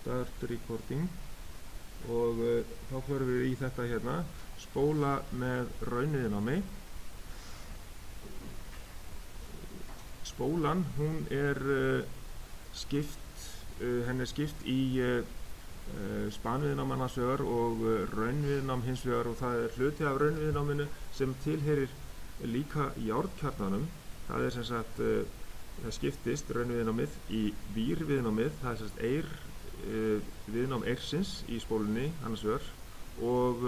Start recording og þá förum við í þetta hérna, spóla með raunviðnámi. Spólan, hún henni skipt í spanviðnám annars vegar og raunviðnám hins vegar, og það hluti af raunviðnáminu sem tilheyrir líka járnkjarnanum. Það sem sagt, það skiptist raunviðnámið í vírviðnámið, það sem sagt viðnám eirsins í spólunni annars vegar og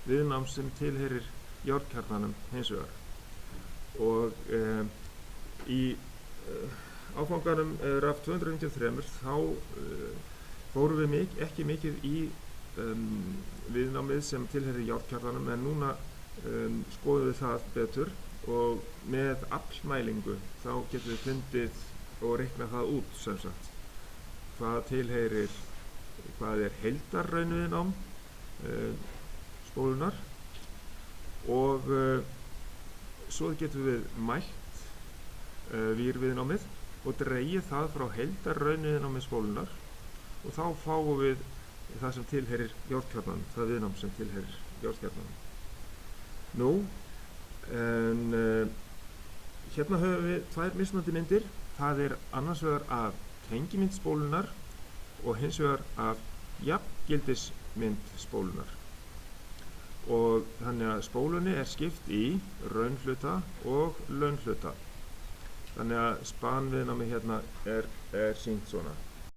viðnám sem tilheyrir járnkjarnanum hins vegar. Og í áfanganum RAF 293 þá fórum við ekki mikið í viðnámið sem tilheyrir járnkjarnanum, en núna skoðum við það betur og með aflmælingu þá getum við fundið og reiknað það út sem sagt. Hvað heildarraunviðnám spólunar, og svo getum við mælt vírviðnámið og dregið það frá heildarraunviðnámi spólunar, og þá fáum við það sem tilheyrir járnkjarnanum, það viðnám sem tilheyrir járnkjarnanum. Nú, hérna höfum við tvær mismunandi myndir. Það annars vegar af tengimynd spólunar og hins vegar af jafngildismynd spólunar. Og þannig að spólunni skipt í raunhluta og launhluta. Þannig að spanviðnámi hérna sýnt svona.